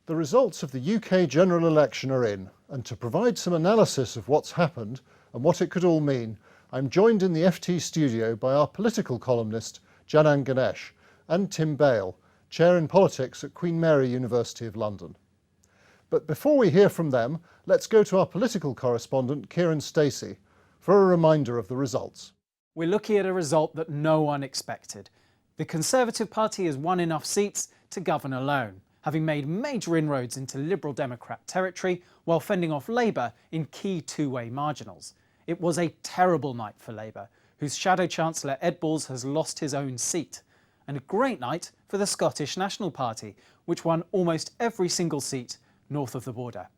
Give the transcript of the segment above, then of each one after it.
The results of the UK general election are in, and to provide some analysis of what's happened and what it could all mean, I'm joined in the FT studio by our political columnist, Janan Ganesh, and Tim Bale, Chair in Politics at Queen Mary University of London. But before we hear from them, let's go to our political correspondent, Kieran Stacey, for a reminder of the results. We're looking at a result that no one expected. The Conservative Party has won enough seats to govern alone, having made major inroads into Liberal Democrat territory while fending off Labour in key two-way marginals. It was a terrible night for Labour, whose Shadow Chancellor Ed Balls has lost his own seat, and a great night for the Scottish National Party, which won almost every single seat north of the border.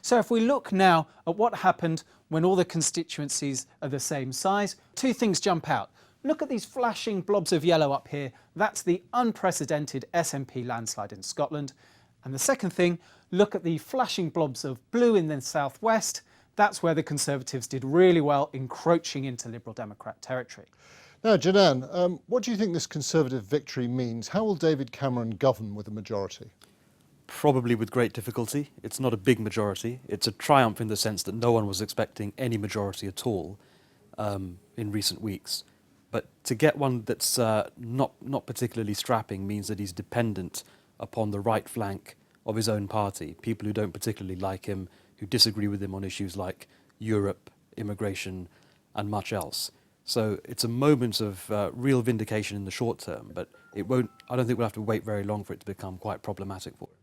So if we look now at what happened when all the constituencies are the same size, two things jump out. Look at these flashing blobs of yellow up here. That's the unprecedented SNP landslide in Scotland. And the second thing, look at the flashing blobs of blue in the southwest. That's where the Conservatives did really well, encroaching into Liberal Democrat territory. Now, Janan, what do you think this Conservative victory means? How will David Cameron govern with a majority? Probably with great difficulty. It's not a big majority. It's a triumph in the sense that no one was expecting any majority at all in recent weeks. But to get one that's not particularly strapping means that he's dependent upon the right flank of his own party, people who don't particularly like him, who disagree with him on issues like Europe, immigration, and much else. So it's a moment of real vindication in the short term, but I don't think we'll have to wait very long for it to become quite problematic for him.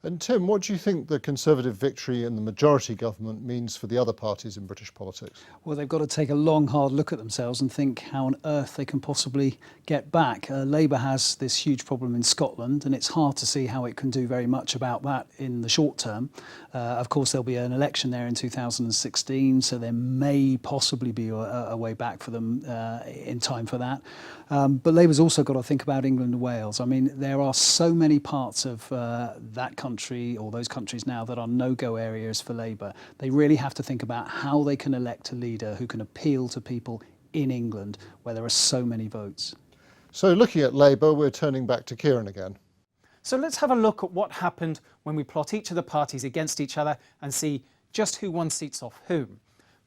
And Tim, what do you think the Conservative victory and the majority government means for the other parties in British politics? Well, they've got to take a long, hard look at themselves and think how on earth they can possibly get back. Labour has this huge problem in Scotland, and it's hard to see how it can do very much about that in the short term. Of course, there'll be an election there in 2016, so there may possibly be a way back for them in time for that. But Labour's also got to think about England and Wales. I mean, there are so many parts of that country, or those countries now, that are no-go areas for Labour. They really have to think about how they can elect a leader who can appeal to people in England, where there are so many votes. So looking at Labour, we're turning back to Kieran again. So let's have a look at what happened when we plot each of the parties against each other and see just who won seats off whom.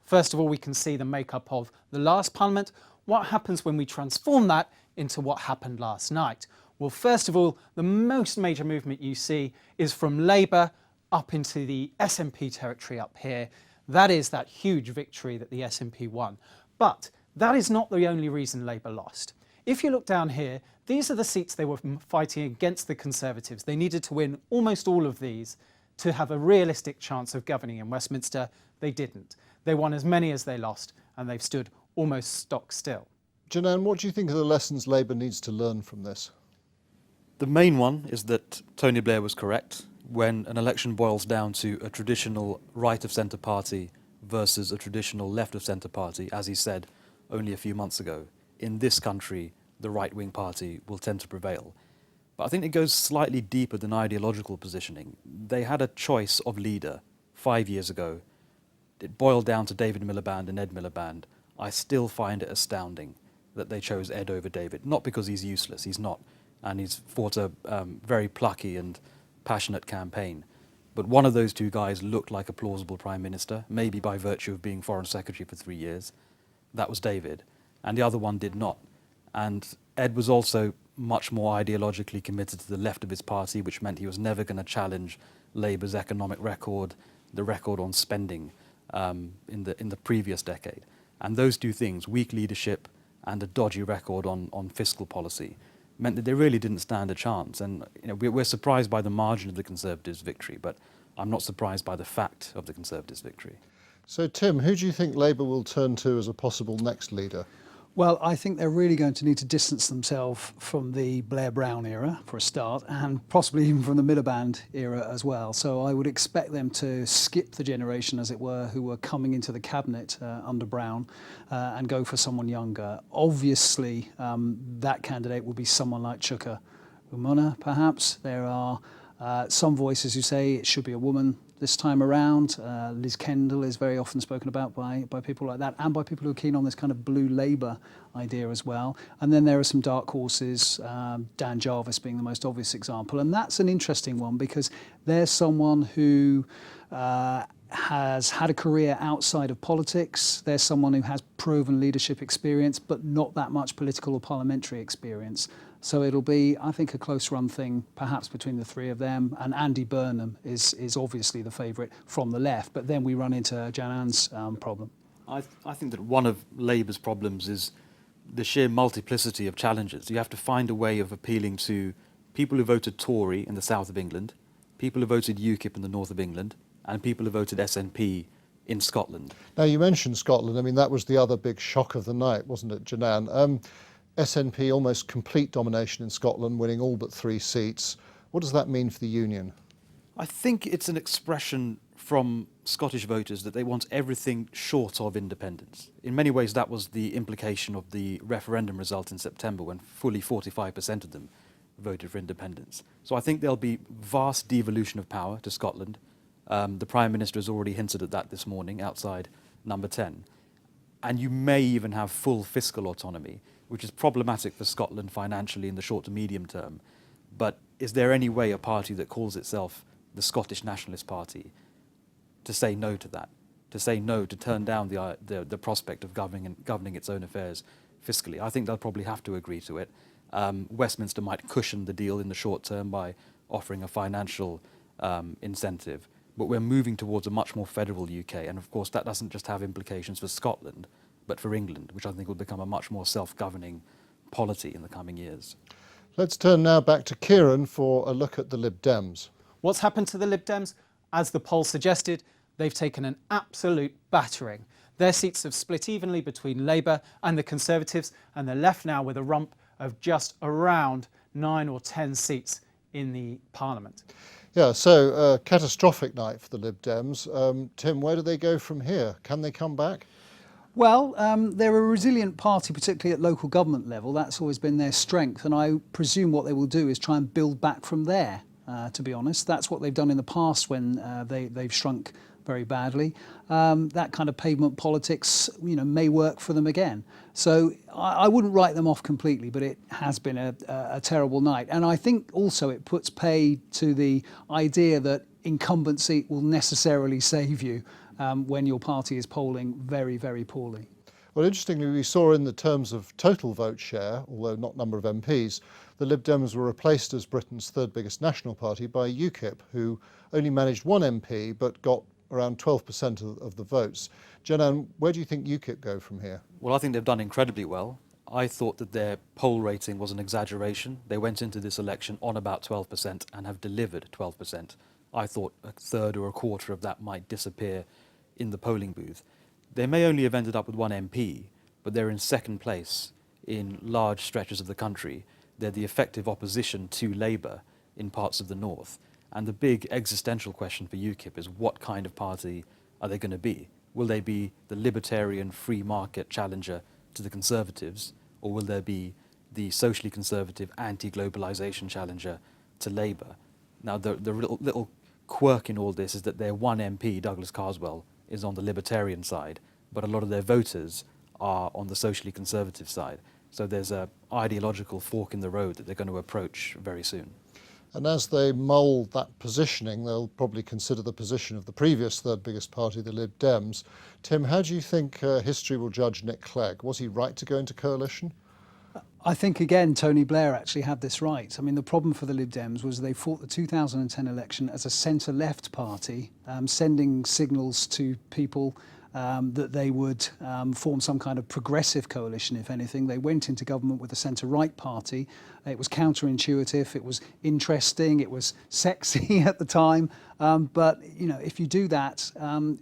First of all, we can see the makeup of the last Parliament. What happens when we transform that into what happened last night? Well, first of all, the most major movement you see is from Labour up into the SNP territory up here. That is that huge victory that the SNP won. But that is not the only reason Labour lost. If you look down here, these are the seats they were fighting against the Conservatives. They needed to win almost all of these to have a realistic chance of governing in Westminster. They didn't. They won as many as they lost, and they've stood almost stock still. Janan, what do you think are the lessons Labour needs to learn from this? The main one is that Tony Blair was correct. When an election boils down to a traditional right-of-centre party versus a traditional left-of-centre party, as he said only a few months ago, in this country, the right-wing party will tend to prevail. But I think it goes slightly deeper than ideological positioning. They had a choice of leader 5 years ago. It boiled down to David Miliband and Ed Miliband. I still find it astounding that they chose Ed over David. Not because he's useless, he's not. And he's fought a very plucky and passionate campaign. But one of those two guys looked like a plausible prime minister, maybe by virtue of being foreign secretary for 3 years. That was David. And the other one did not. And Ed was also much more ideologically committed to the left of his party, which meant he was never going to challenge Labour's economic record, the record on spending in the previous decade. And those two things, weak leadership and a dodgy record on fiscal policy, meant that they really didn't stand a chance. And we're surprised by the margin of the Conservatives' victory, but I'm not surprised by the fact of the Conservatives' victory. So Tim, who do you think Labour will turn to as a possible next leader? Well, I think they're really going to need to distance themselves from the Blair-Brown era, for a start, and possibly even from the Miliband era as well. So I would expect them to skip the generation, as it were, who were coming into the cabinet under Brown and go for someone younger. Obviously, that candidate will be someone like Chuka Umunna, perhaps. There are some voices who say it should be a woman. this time around. Liz Kendall is very often spoken about by people like that, and by people who are keen on this kind of blue Labour idea as well. And then there are some dark horses, Dan Jarvis being the most obvious example. And that's an interesting one because there's someone who has had a career outside of politics. There's someone who has proven leadership experience, but not that much political or parliamentary experience. So it'll be, I think, a close run thing, perhaps between the three of them. And Andy Burnham is obviously the favourite from the left. But then we run into Janan's problem. I think that one of Labour's problems is the sheer multiplicity of challenges. You have to find a way of appealing to people who voted Tory in the south of England, people who voted UKIP in the north of England, and people who voted SNP in Scotland. Now, you mentioned Scotland. I mean, that was the other big shock of the night, wasn't it, Janan? SNP almost complete domination in Scotland, winning all but 3 seats. What does that mean for the Union? I think it's an expression from Scottish voters that they want everything short of independence. In many ways, that was the implication of the referendum result in September, when fully 45% of them voted for independence. So I think there'll be vast devolution of power to Scotland. The Prime Minister has already hinted at that this morning outside Number 10. And you may even have full fiscal autonomy, which is problematic for Scotland financially in the short to medium term. But is there any way a party that calls itself the Scottish Nationalist Party to say no to that, to say no, to turn down the prospect of governing its own affairs fiscally? I think they'll probably have to agree to it. Westminster might cushion the deal in the short term by offering a financial incentive. But we're moving towards a much more federal UK. And of course, that doesn't just have implications for Scotland, but for England, which I think will become a much more self-governing polity in the coming years. Let's turn now back to Kieran for a look at the Lib Dems. What's happened to the Lib Dems? As the poll suggested, they've taken an absolute battering. Their seats have split evenly between Labour and the Conservatives, and they're left now with a rump of just around 9 or 10 seats in the Parliament. Yeah, so a catastrophic night for the Lib Dems. Tim, where do they go from here? Can they come back? Well, they're a resilient party, particularly at local government level. That's always been their strength. And I presume what they will do is try and build back from there, to be honest. That's what they've done in the past when they've shrunk very badly. That kind of pavement politics, may work for them again. So I wouldn't write them off completely, but it has been a terrible night. And I think also it puts pay to the idea that incumbency will necessarily save you when your party is polling very, very poorly. Well, interestingly, we saw in the terms of total vote share, although not number of MPs, the Lib Dems were replaced as Britain's third biggest national party by UKIP, who only managed 1 MP but got around 12% of the votes. Janan, where do you think UKIP go from here? Well, I think they've done incredibly well. I thought that their poll rating was an exaggeration. They went into this election on about 12% and have delivered 12%. I thought a third or a quarter of that might disappear in the polling booth. They may only have ended up with 1 MP, but they're in second place in large stretches of the country. They're the effective opposition to Labour in parts of the north. And the big existential question for UKIP is, what kind of party are they going to be? Will they be the libertarian free market challenger to the Conservatives, or will there be the socially conservative anti-globalisation challenger to Labour? Now, the little quirk in all this is that their 1 MP, Douglas Carswell, is on the libertarian side, but a lot of their voters are on the socially conservative side. So there's an ideological fork in the road that they're going to approach very soon. And as they mull that positioning, they'll probably consider the position of the previous third biggest party, the Lib Dems. Tim, how do you think history will judge Nick Clegg? Was he right to go into coalition? I think, again, Tony Blair actually had this right. I mean, the problem for the Lib Dems was they fought the 2010 election as a centre-left party, sending signals to people that they would form some kind of progressive coalition, if anything. They went into government with a centre-right party. It was counterintuitive, it was interesting, it was sexy at the time. But, if you do that,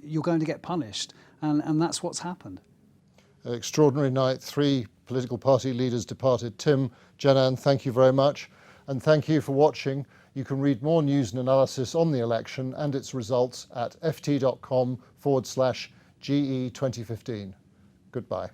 you're going to get punished. And that's what's happened. An extraordinary night. 3 political party leaders departed. Tim, Janan, thank you very much. And thank you for watching. You can read more news and analysis on the election and its results at ft.com/GE2015. Goodbye.